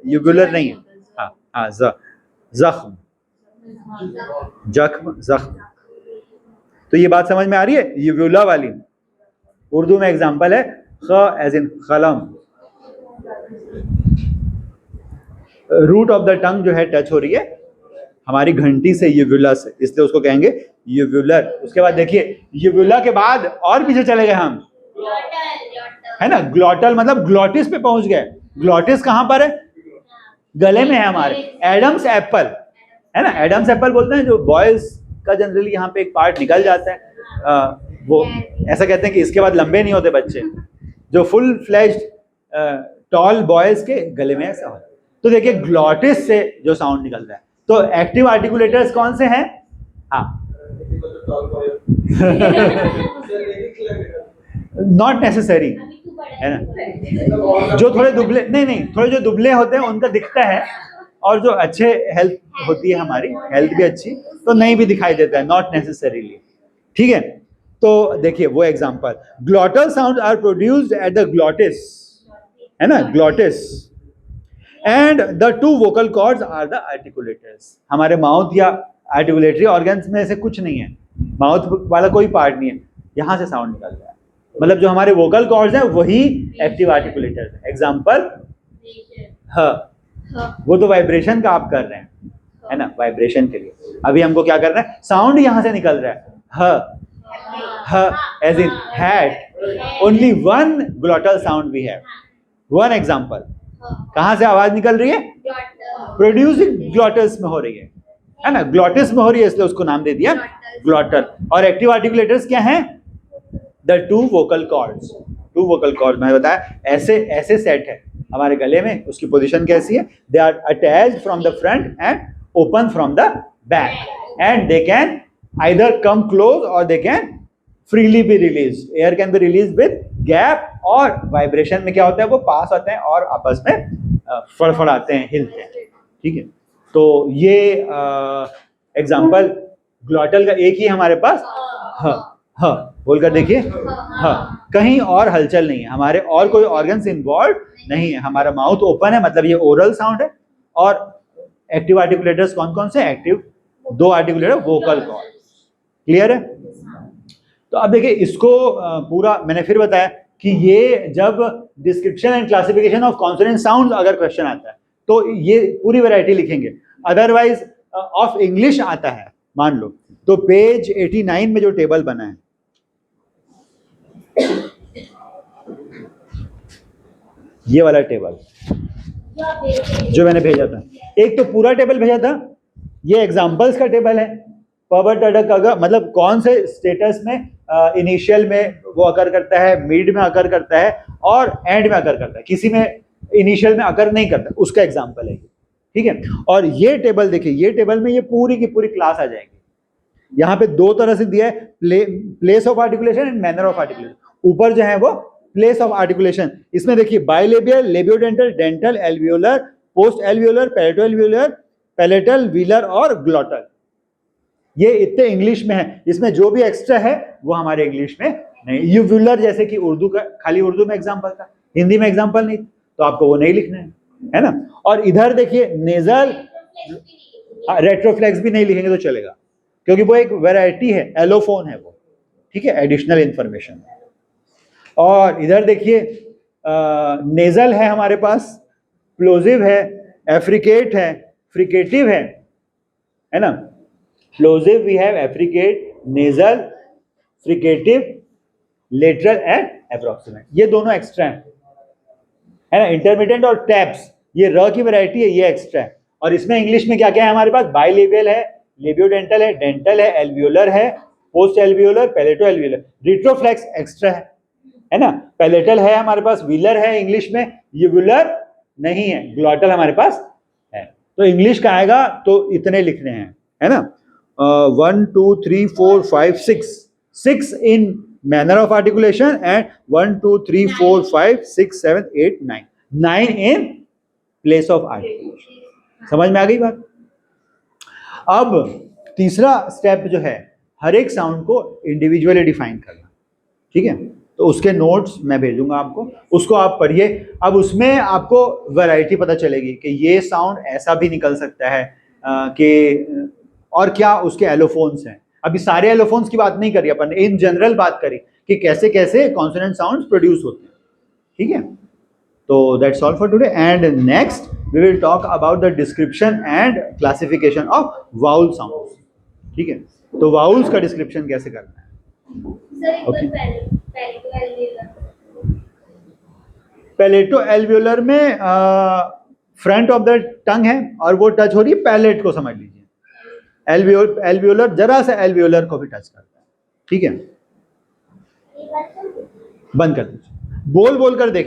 यूगुलर नहीं है। हाँ हाँ ज, जख्म, जख्म, जख्म। तो ये बात समझ में आ रही है, यूवुला वाली। उर्दू में एग्जांपल है ख एज इन कलम, रूट ऑफ द टंग जो है टच हो रही है हमारी घंटी से, यूवुला से, इसलिए उसको कहेंगे यूवुलर। उसके बाद देखिए यूवुला के बाद और पीछे चले गए हम, है ना, ग्लॉटल मतलब ग्लॉटिस पे पहुंच गए। ग्लॉटिस कहां पर है? गले में है हमारे। एडम्स एप्पल, है ना, एडम्स एप्पल बोलते हैं जो बॉयज का जनरली यहाँ पे एक पार्ट निकल जाता है, वो ऐसा कहते हैं कि इसके बाद लंबे नहीं होते बच्चे, जो फुल फ्लेज्ड टॉल बॉयज के गले में ऐसा होता है। तो देखिए ग्लॉटिस से जो साउंड निकल रहा है, तो एक्टिव आर्टिकुलेटर्स कौन से हैं? हाँ नॉट नेसेसरी, है ना, जो थोड़े दुबले, नहीं थोड़े जो दुबले होते हैं उनका दिखता है, और जो अच्छे हेल्थ होती है हमारी, हेल्थ भी अच्छी, तो नहीं भी दिखाई देता है, नॉट नेसेसरीली। ठीक है, तो देखिए वो example, glottal sound are produced at the glottis, है ना, glottis, and the two vocal cords are the articulators. हमारे माउथ या आर्टिकुलेटरी ऑर्गन्स में से कुछ नहीं है, माउथ वाला कोई पार्ट नहीं है, यहाँ से साउंड निकल रहा है, मतलब जो हमारे वोकल कॉर्ड्स हैं वही एक्टिव आर्टिकुलेटर्स हैं। एग्जांपल वो तो वाइब्रेशन का आप कर रहे हैं, है ना, वाइब्रेशन के लिए। अभी हमको क्या करना है, साउंड यहाँ से निकल रहा है, as in hat, only one glottal sound we have, one example. कहाँ से आवाज निकल रही है? प्रोड्यूसिंग ग्लॉटस में हो रही है ना, ग्लॉटिस में हो रही है, इसलिए उसको नाम दे दिया ग्लॉटल। और एक्टिव आर्टिकुलेटर्स क्या हैं? The two vocal cords. Two vocal cord मैंने बताया ऐसे सेट है हमारे गले में, उसकी पोजीशन कैसी है? They are attached from the front and open from the back, and they can either come close और they can freely be release. Air can be release with gap, और वाइब्रेशन में क्या होता है, वो पास होते हैं और आपस में फड़फड़ाते हैं, हिलते हैं। ठीक है, तो ये एग्जाम्पल ग्लॉटल का एक ही हमारे पास बोलकर देखिए, कहीं और हलचल नहीं है, हमारे और कोई ऑर्गन्स इन्वॉल्व नहीं है, हमारा माउथ ओपन है, मतलब ये ओरल साउंड है। और एक्टिव आर्टिकुलेटर्स कौन कौन से? एक्टिव दो आर्टिकुलेटर, वोकल कॉर्ड। क्लियर है? तो अब देखिए इसको पूरा मैंने फिर बताया कि ये जब description and classification of consonant sound अगर क्वेश्चन आता है तो ये पूरी वैरायटी लिखेंगे। अदरवाइज ऑफ इंग्लिश आता है मान लो, तो पेज 89 में जो टेबल बना है, ये वाला टेबल जो मैंने भेजा था, एक तो पूरा टेबल भेजा था, ये एग्जांपल्स का टेबल है। पवर टडक अगर मतलब कौन से स्टेटस में इनिशियल में वो अकर करता है, मिड में अकर करता है और एंड में अकर करता है, किसी में इनिशियल में अकर नहीं करता, उसका एग्जांपल है ये। ठीक है, और ये टेबल देखिए, ये टेबल में ये पूरी की पूरी क्लास आ जाएगी। यहाँ पे दो तरह से दिया है, place of articulation and manner of articulation. ऊपर जो है वो प्लेस ऑफ आर्टिकुलेशन, इसमें देखिए bilabial, labiodental, dental, alveolar, post alveolar, palato alveolar, palatal, velar और ग्लॉटल। ये इतने इंग्लिश में है, इसमें जो भी एक्स्ट्रा है वो हमारे इंग्लिश में नहीं। यूवुलर जैसे कि उर्दू का खाली उर्दू में एग्जांपल था, हिंदी में एग्जांपल नहीं, तो आपको वो नहीं लिखना है ना। और इधर देखिए नेजल, रेट्रोफ्लेक्स भी नहीं लिखेंगे तो चलेगा, क्योंकि वो एक वैरायटी है, एलोफोन है वो। ठीक है, एडिशनल इंफॉर्मेशन। और इधर देखिए नेजल है हमारे पास, प्लोजिव है, एफ्रिकेट है, फ्रिकेटिव है ना। Plosive we have affricate, nasal, fricative, lateral and approximate, ये दोनों एक्स्ट्रा है ना। इंटरमीडिएट और टैप्स, ये र की वैरायटी है, ये एक्स्ट्रा है। और इसमें इंग्लिश में क्या क्या है हमारे पास? बाइलेबियल है, लेबियोडेंटल है, डेंटल है, एल्वियोलर है, post alveolar, palato alveolar, रिट्रोफ्लेक्स extra है ना। पैलेटल है हमारे पास, व्हीलर है इंग्लिश में, यूवुलर नहीं है, ग्लॉटल हमारे पास है। तो इंग्लिश का आएगा तो इतने लिखने हैं, है ना। 1 2 3 4 5 6 इन manner of articulation and 1 2 3 4 5 6 7 8 9 in place of articulation. समझ में आ गई बात? अब तीसरा स्टेप जो है, हर एक साउंड को इंडिविजुअली डिफाइन करना। ठीक है, तो उसके नोट्स मैं भेजूंगा आपको, उसको आप पढ़िए। अब उसमें आपको वैरायटी पता चलेगी कि ये साउंड ऐसा भी निकल सकता है कि, और क्या उसके एलोफोन्स हैं। अभी सारे एलोफोन्स की बात नहीं करी अपन, इन जनरल बात करी कि कैसे कैसे कॉन्सोनेंट साउंड्स प्रोड्यूस होते हैं। ठीक है, तो that's all for today and next we will talk about the description and classification of vowel sounds. ठीक है, तो वाउल्स का डिस्क्रिप्शन कैसे करना है. सर एक Okay. बार पहले तो एल्वियोलर. पैलेटो एल्वियोलर में फ्रंट ऑफ द टंग है और वो टच हो रही है पैलेट को, समझ लीजिए. एल्वियोलर जरा सा एल्वियोलर को भी टच करता है. ठीक है, बंद कर दीजिए, बोल बोल कर देखें.